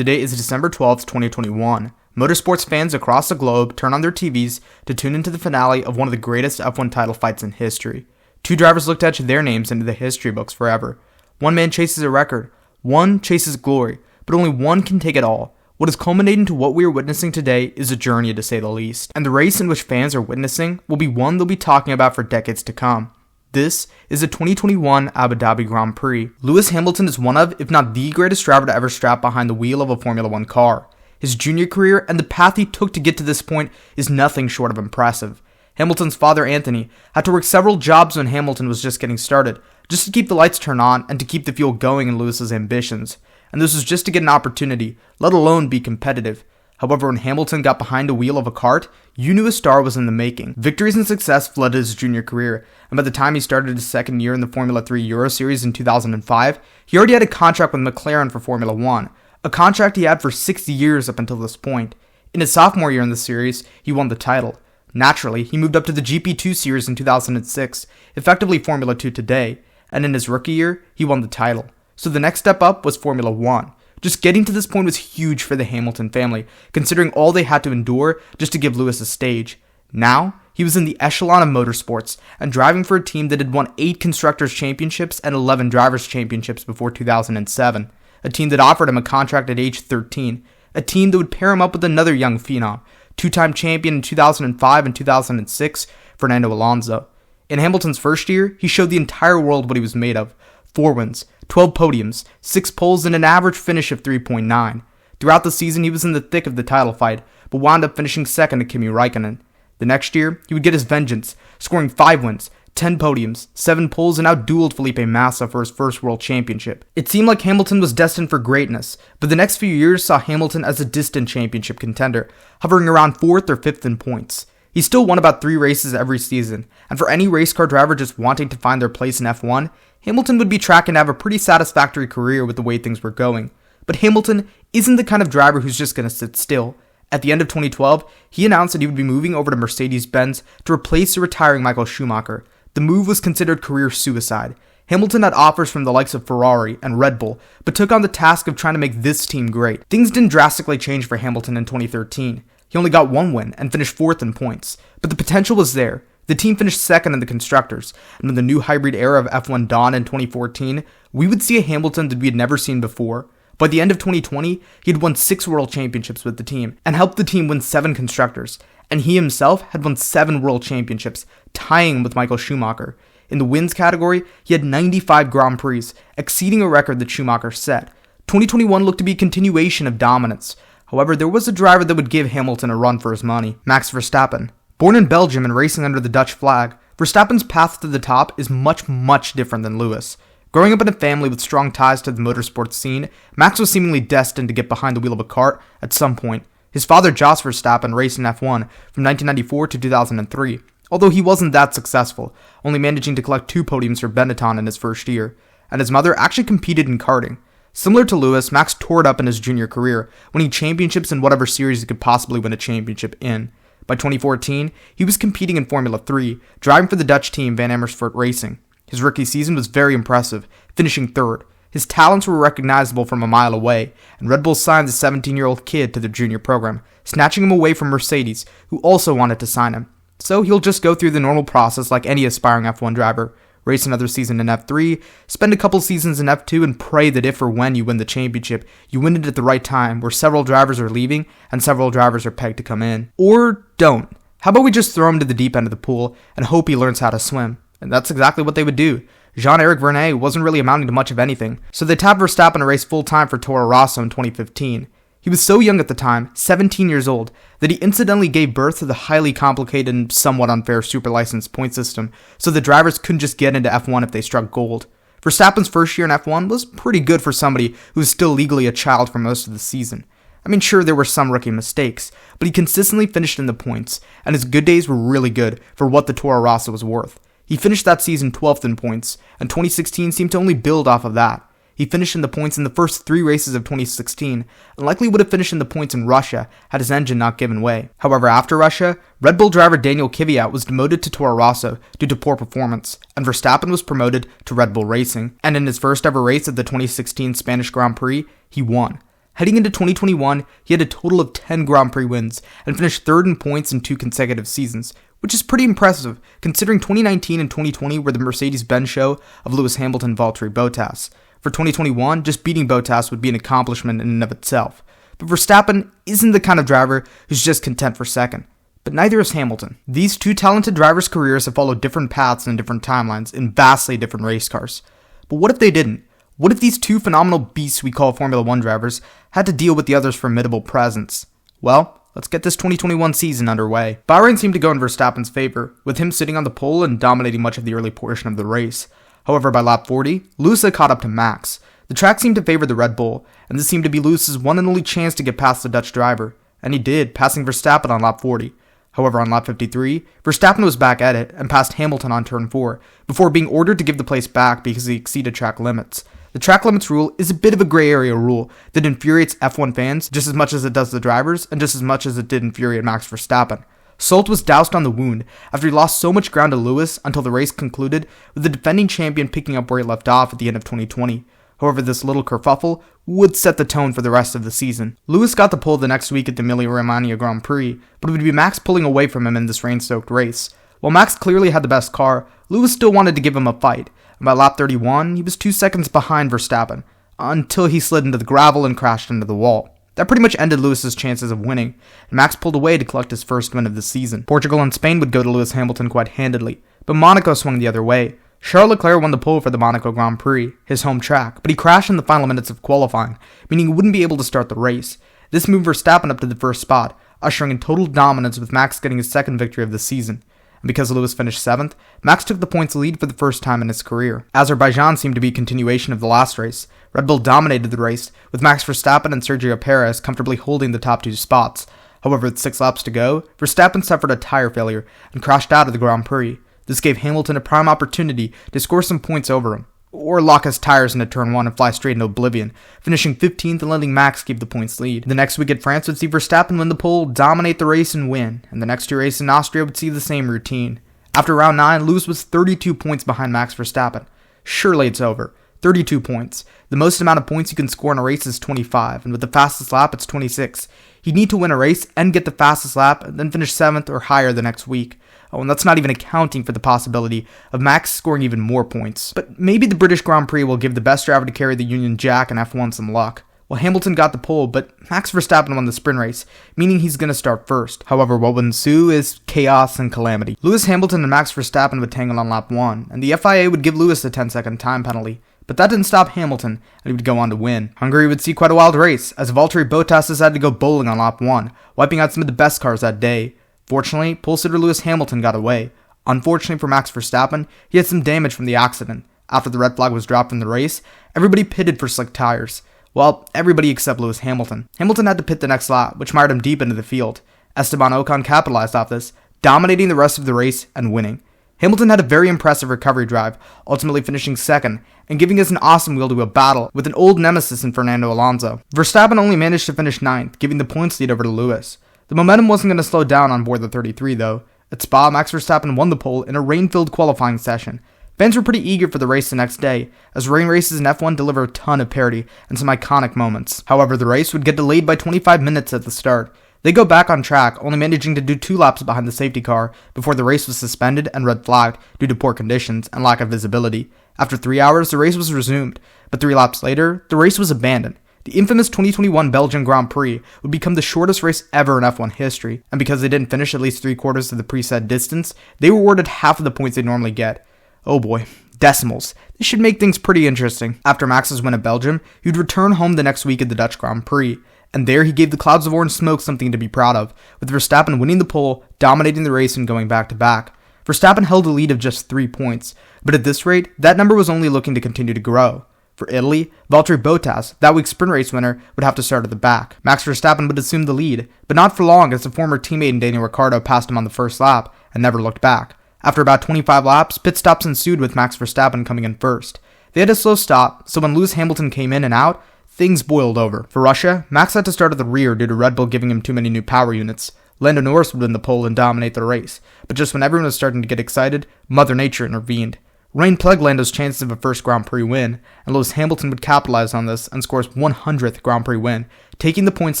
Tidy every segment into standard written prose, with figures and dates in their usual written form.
The date is December 12th, 2021. Motorsports fans across the globe turn on their TVs to tune into the finale of one of the greatest F1 title fights in history. Two drivers look to etch their names into the history books forever. One man chases a record, one chases glory, but only one can take it all. What is culminating to what we are witnessing today is a journey, to say the least. And the race in which fans are witnessing will be one they'll be talking about for decades to come. This is the 2021 Abu Dhabi Grand Prix. Lewis Hamilton is one of, if not the greatest driver to ever strap behind the wheel of a Formula One car. His junior career and the path he took to get to this point is nothing short of impressive. Hamilton's father, Anthony, had to work several jobs when Hamilton was just getting started, just to keep the lights turned on and to keep the fuel going in Lewis's ambitions. And this was just to get an opportunity, let alone be competitive. However, when Hamilton got behind the wheel of a kart, you knew a star was in the making. Victories and success flooded his junior career, and by the time he started his second year in the Formula 3 Euro Series in 2005, he already had a contract with McLaren for Formula One, a contract he had for 6 years up until this point. In his sophomore year in the series, he won the title. Naturally, he moved up to the GP2 Series in 2006, effectively Formula 2 today, and in his rookie year, he won the title. So the next step up was Formula One. Just getting to this point was huge for the Hamilton family, considering all they had to endure just to give Lewis a stage. Now, he was in the echelon of motorsports, and driving for a team that had won 8 Constructors' Championships and 11 Drivers' Championships before 2007, a team that offered him a contract at age 13, a team that would pair him up with another young phenom, two-time champion in 2005 and 2006, Fernando Alonso. In Hamilton's first year, he showed the entire world what he was made of. 4 wins, 12 podiums, 6 poles, and an average finish of 3.9. Throughout the season, he was in the thick of the title fight, but wound up finishing second to Kimi Räikkönen. The next year, he would get his vengeance, scoring 5 wins, 10 podiums, 7 poles, and outdueled Felipe Massa for his first world championship. It seemed like Hamilton was destined for greatness, but the next few years saw Hamilton as a distant championship contender, hovering around 4th or 5th in points. He still won about 3 races every season, and for any race car driver just wanting to find their place in F1, Hamilton would be tracking to have a pretty satisfactory career with the way things were going. But Hamilton isn't the kind of driver who's just going to sit still. At the end of 2012, he announced that he would be moving over to Mercedes-Benz to replace the retiring Michael Schumacher. The move was considered career suicide. Hamilton had offers from the likes of Ferrari and Red Bull, but took on the task of trying to make this team great. Things didn't drastically change for Hamilton in 2013. He only got 1 win and finished 4th in points, but the potential was there. The team finished 2nd in the Constructors, and when the new hybrid era of F1 dawned in 2014, we would see a Hamilton that we had never seen before. By the end of 2020, he had won 6 World Championships with the team, and helped the team win 7 Constructors, and he himself had won 7 World Championships, tying with Michael Schumacher. In the wins category, he had 95 Grand Prix, exceeding a record that Schumacher set. 2021 looked to be a continuation of dominance. However, there was a driver that would give Hamilton a run for his money, Max Verstappen. Born in Belgium and racing under the Dutch flag, Verstappen's path to the top is much different than Lewis. Growing up in a family with strong ties to the motorsports scene, Max was seemingly destined to get behind the wheel of a kart at some point. His father, Jos Verstappen, raced in F1 from 1994 to 2003, although he wasn't that successful, only managing to collect 2 podiums for Benetton in his first year, and his mother actually competed in karting. Similar to Lewis, Max tore it up in his junior career, winning championships in whatever series he could possibly win a championship in. By 2014, he was competing in Formula 3, driving for the Dutch team Van Amersfoort Racing. His rookie season was very impressive, finishing 3rd. His talents were recognizable from a mile away, and Red Bull signed the 17-year-old kid to their junior program, snatching him away from Mercedes, who also wanted to sign him. So he'll just go through the normal process like any aspiring F1 driver, race another season in F3, spend a couple seasons in F2, and pray that if or when you win the championship, you win it at the right time, where several drivers are leaving and several drivers are pegged to come in. Or don't. How about we just throw him to the deep end of the pool and hope he learns how to swim? And that's exactly what they would do. Jean-Eric Vergne wasn't really amounting to much of anything, so they tapped Verstappen to race full-time for Toro Rosso in 2015. He was so young at the time, 17 years old, that he incidentally gave birth to the highly complicated and somewhat unfair super license point system, so the drivers couldn't just get into F1 if they struck gold. Verstappen's first year in F1 was pretty good for somebody who was still legally a child for most of the season. I mean, sure, there were some rookie mistakes, but he consistently finished in the points, and his good days were really good for what the Toro Rosso was worth. He finished that season 12th in points, and 2016 seemed to only build off of that. He finished in the points in the first 3 races of 2016, and likely would have finished in the points in Russia had his engine not given way. However, after Russia, Red Bull driver Daniel Kvyat was demoted to Toro Rosso due to poor performance, and Verstappen was promoted to Red Bull Racing, and in his first ever race at the 2016 Spanish Grand Prix, he won. Heading into 2021, he had a total of 10 Grand Prix wins and finished third in points in 2 consecutive seasons, which is pretty impressive considering 2019 and 2020 were the Mercedes-Benz show of Lewis Hamilton and Valtteri Bottas. For 2021, just beating Bottas would be an accomplishment in and of itself. But Verstappen isn't the kind of driver who's just content for second. But neither is Hamilton. These two talented drivers' careers have followed different paths and different timelines in vastly different race cars. But what if they didn't? What if these two phenomenal beasts we call Formula One drivers had to deal with the other's formidable presence? Well, let's get this 2021 season underway. Bahrain seemed to go in Verstappen's favor, with him sitting on the pole and dominating much of the early portion of the race. However, by lap 40, Lewis had caught up to Max. The track seemed to favor the Red Bull, and this seemed to be Lewis's one and only chance to get past the Dutch driver. And he did, passing Verstappen on lap 40. However, on lap 53, Verstappen was back at it and passed Hamilton on turn 4, before being ordered to give the place back because he exceeded track limits. The track limits rule is a bit of a gray area rule that infuriates F1 fans just as much as it does the drivers and just as much as it did infuriate Max Verstappen. Salt was doused on the wound after he lost so much ground to Lewis until the race concluded with the defending champion picking up where he left off at the end of 2020. However, this little kerfuffle would set the tone for the rest of the season. Lewis got the pole the next week at the Emilia-Romagna Grand Prix, but it would be Max pulling away from him in this rain-soaked race. While Max clearly had the best car, Lewis still wanted to give him a fight, and by lap 31, he was 2 seconds behind Verstappen, until he slid into the gravel and crashed into the wall. That pretty much ended Lewis's chances of winning, and Max pulled away to collect his first win of the season. Portugal and Spain would go to Lewis Hamilton quite handedly, but Monaco swung the other way. Charles Leclerc won the pole for the Monaco Grand Prix, his home track, but he crashed in the final minutes of qualifying, meaning he wouldn't be able to start the race. This moved Verstappen up to the first spot, ushering in total dominance with Max getting his second victory of the season. And because Lewis finished 7th, Max took the points lead for the first time in his career. Azerbaijan seemed to be a continuation of the last race. Red Bull dominated the race, with Max Verstappen and Sergio Perez comfortably holding the top 2 spots. However, with 6 laps to go, Verstappen suffered a tire failure and crashed out of the Grand Prix. This gave Hamilton a prime opportunity to score some points over him, or lock his tires into turn 1 and fly straight into oblivion, finishing 15th and letting Max keep the points lead. The next week at France would see Verstappen win the pole, dominate the race and win, and the next 2 races in Austria would see the same routine. After round 9, Lewis was 32 points behind Max Verstappen. Surely it's over. 32 points. The most amount of points you can score in a race is 25, and with the fastest lap it's 26. He'd need to win a race and get the fastest lap, and then finish 7th or higher the next week. Oh, and that's not even accounting for the possibility of Max scoring even more points. But maybe the British Grand Prix will give the best driver to carry the Union Jack and F1 some luck. Well, Hamilton got the pole, but Max Verstappen won the sprint race, meaning he's going to start first. However, what would ensue is chaos and calamity. Lewis Hamilton and Max Verstappen would tangle on lap 1, and the FIA would give Lewis a 10-second time penalty. But that didn't stop Hamilton, and he would go on to win. Hungary would see quite a wild race, as Valtteri Bottas decided to go bowling on lap 1, wiping out some of the best cars that day. Fortunately, pole sitter Lewis Hamilton got away. Unfortunately for Max Verstappen, he had some damage from the accident. After the red flag was dropped from the race, everybody pitted for slick tires. Well, everybody except Lewis Hamilton. Hamilton had to pit the next lap, which mired him deep into the field. Esteban Ocon capitalized off this, dominating the rest of the race and winning. Hamilton had a very impressive recovery drive, ultimately finishing 2nd, and giving us an awesome wheel to a battle with an old nemesis in Fernando Alonso. Verstappen only managed to finish 9th, giving the points lead over to Lewis. The momentum wasn't going to slow down on board the 33 though. At Spa, Max Verstappen won the pole in a rain-filled qualifying session. Fans were pretty eager for the race the next day, as rain races in F1 deliver a ton of parity and some iconic moments. However, the race would get delayed by 25 minutes at the start. They go back on track, only managing to do 2 laps behind the safety car before the race was suspended and red flagged due to poor conditions and lack of visibility. After 3 hours, the race was resumed, but 3 laps later, the race was abandoned. The infamous 2021 Belgian Grand Prix would become the shortest race ever in F1 history, and because they didn't finish at least 3/4 of the preset distance, they were awarded half of the points they normally get. Oh boy, decimals. This should make things pretty interesting. After Max's win at Belgium, he would return home the next week at the Dutch Grand Prix, and there he gave the clouds of orange smoke something to be proud of, with Verstappen winning the pole, dominating the race and going back-to-back. Verstappen held a lead of just 3 points, but at this rate, that number was only looking to continue to grow. For Italy, Valtteri Bottas, that week's sprint race winner, would have to start at the back. Max Verstappen would assume the lead, but not for long as the former teammate in Daniel Ricciardo passed him on the first lap and never looked back. After about 25 laps, pit stops ensued with Max Verstappen coming in first. They had a slow stop, so when Lewis Hamilton came in and out, things boiled over. For Russia, Max had to start at the rear due to Red Bull giving him too many new power units. Lando Norris would win the pole and dominate the race, but just when everyone was starting to get excited, Mother Nature intervened. Rain plagued Lando's chances of a first Grand Prix win, and Lewis Hamilton would capitalize on this and score his 100th Grand Prix win, taking the points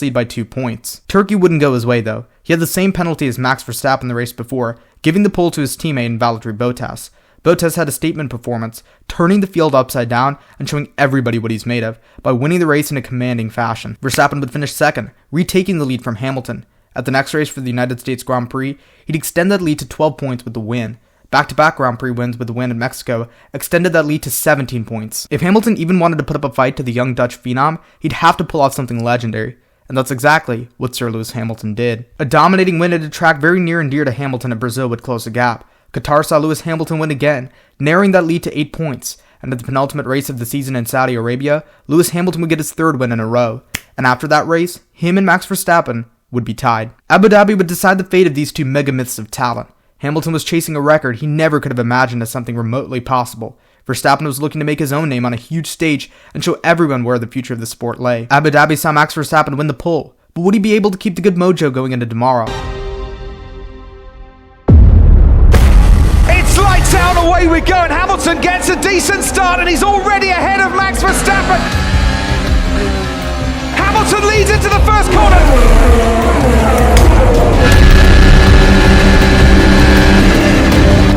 lead by 2 points. Turkey wouldn't go his way though. He had the same penalty as Max Verstappen the race before, giving the pole to his teammate Valtteri Bottas. Bottas had a statement performance, turning the field upside down and showing everybody what he's made of, by winning the race in a commanding fashion. Verstappen would finish second, retaking the lead from Hamilton. At the next race for the United States Grand Prix, he'd extend that lead to 12 points with the win. Back-to-back Grand Prix wins with the win in Mexico extended that lead to 17 points. If Hamilton even wanted to put up a fight to the young Dutch phenom, he'd have to pull off something legendary. And that's exactly what Sir Lewis Hamilton did. A dominating win at a track very near and dear to Hamilton at Brazil would close the gap. Qatar saw Lewis Hamilton win again, narrowing that lead to 8 points. And at the penultimate race of the season in Saudi Arabia, Lewis Hamilton would get his 3rd win in a row. And after that race, him and Max Verstappen would be tied. Abu Dhabi would decide the fate of these two mega myths of talent. Hamilton was chasing a record he never could have imagined as something remotely possible. Verstappen was looking to make his own name on a huge stage and show everyone where the future of the sport lay. Abu Dhabi saw Max Verstappen win the pole, but would he be able to keep the good mojo going into tomorrow? It's lights out, away we go, and Hamilton gets a decent start and he's already ahead of Max Verstappen. Hamilton leads into the first corner.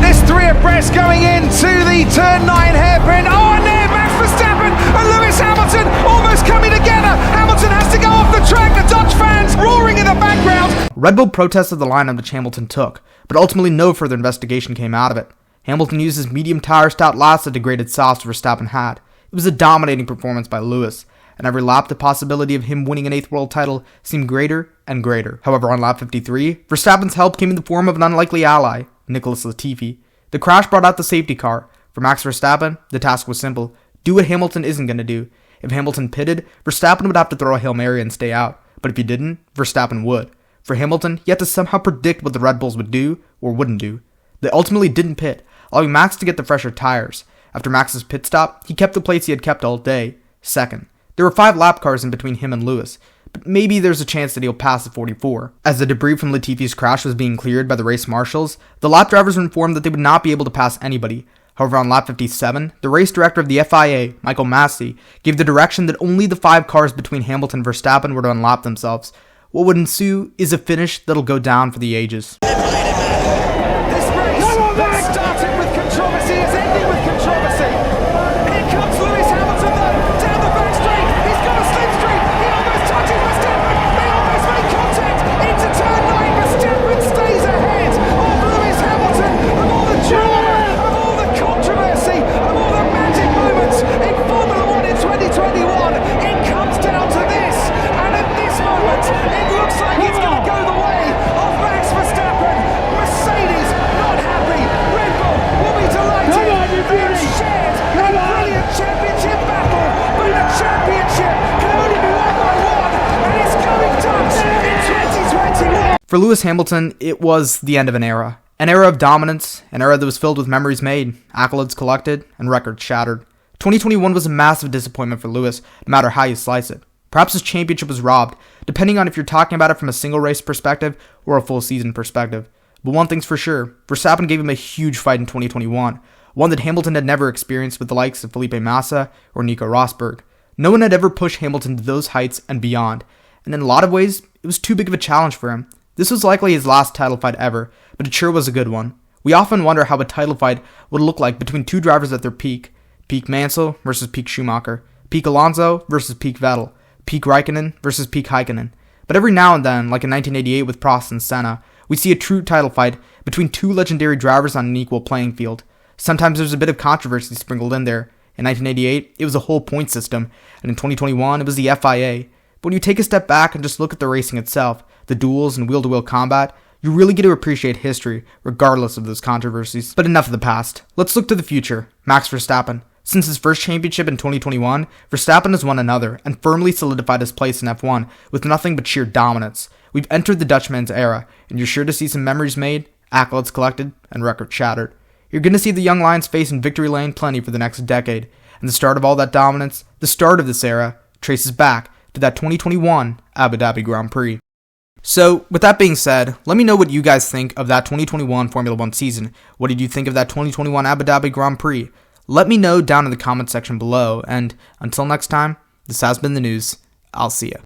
This 3 abreast going into the turn 9 hairpin. Oh, and there Max Verstappen and Lewis Hamilton almost coming together. Hamilton has to go off the track. The Dutch fans roaring in the background. Red Bull protested the lineup which Hamilton took, but ultimately no further investigation came out of it. Hamilton used his medium tires to outlast the degraded softs Verstappen had. It was a dominating performance by Lewis, and every lap the possibility of him winning an 8th world title seemed greater and greater. However, on lap 53, Verstappen's help came in the form of an unlikely ally, Nicholas Latifi. The crash brought out the safety car. For Max Verstappen, the task was simple: do what Hamilton isn't going to do. If Hamilton pitted, Verstappen would have to throw a Hail Mary and stay out, but if he didn't, Verstappen would. For Hamilton, he had to somehow predict what the Red Bulls would do or wouldn't do. They ultimately didn't pit, allowing Max to get the fresher tires. After Max's pit stop, he kept the place he had kept all day, second. There were 5 lap cars in between him and Lewis, but maybe there's a chance that he'll pass the 44. As the debris from Latifi's crash was being cleared by the race marshals, the lap drivers were informed that they would not be able to pass anybody. However, on lap 57, the race director of the FIA, Michael Massey, gave the direction that only the 5 cars between Hamilton and Verstappen were to unlap themselves. What would ensue is a finish that'll go down for the ages. This race that started with controversy is ending with controversy. Here comes Lewis Hamilton though, down the back straight. He's got a slipstream. He almost touches Verstappen. They almost make contact into turn 9. Verstappen stays ahead of Lewis Hamilton. Of all the drama, of all the controversy, of all the magic moments in Formula One in 2021, it comes down to this. And at this moment, it looks like it's going to go the way of Max Verstappen. Mercedes not happy. Red Bull will be delighted. They have shared a brilliant championship battle, but the championship can only be won by one, and it's going Dutch in 2021. For Lewis Hamilton, it was the end of an era. An era of dominance, an era that was filled with memories made, accolades collected, and records shattered. 2021 was a massive disappointment for Lewis, no matter how you slice it. Perhaps his championship was robbed, depending on if you're talking about it from a single race perspective or a full season perspective. But one thing's for sure, Verstappen gave him a huge fight in 2021, one that Hamilton had never experienced with the likes of Felipe Massa or Nico Rosberg. No one had ever pushed Hamilton to those heights and beyond, and in a lot of ways, it was too big of a challenge for him. This was likely his last title fight ever, but it sure was a good one. We often wonder how a title fight would look like between two drivers at their peak. Peak Mansell versus peak Schumacher. Peak Alonso versus peak Vettel. Peak Raikkonen versus peak Häkkinen. But every now and then, like in 1988 with Prost and Senna, we see a true title fight between two legendary drivers on an equal playing field. Sometimes there's a bit of controversy sprinkled in there. In 1988, it was a whole point system, and in 2021, it was the FIA. But when you take a step back and just look at the racing itself, the duels and wheel-to-wheel combat, you really get to appreciate history, regardless of those controversies. But enough of the past. Let's look to the future. Max Verstappen. Since his first championship in 2021, Verstappen has won another and firmly solidified his place in F1 with nothing but sheer dominance. We've entered the Dutchman's era, and you're sure to see some memories made, accolades collected, and records shattered. You're going to see the young Lions face in victory lane plenty for the next decade, and the start of all that dominance, the start of this era, traces back to that 2021 Abu Dhabi Grand Prix. So, with that being said, let me know what you guys think of that 2021 Formula One season. What did you think of that 2021 Abu Dhabi Grand Prix? Let me know down in the comment section below, and until next time, this has been the news. I'll see ya.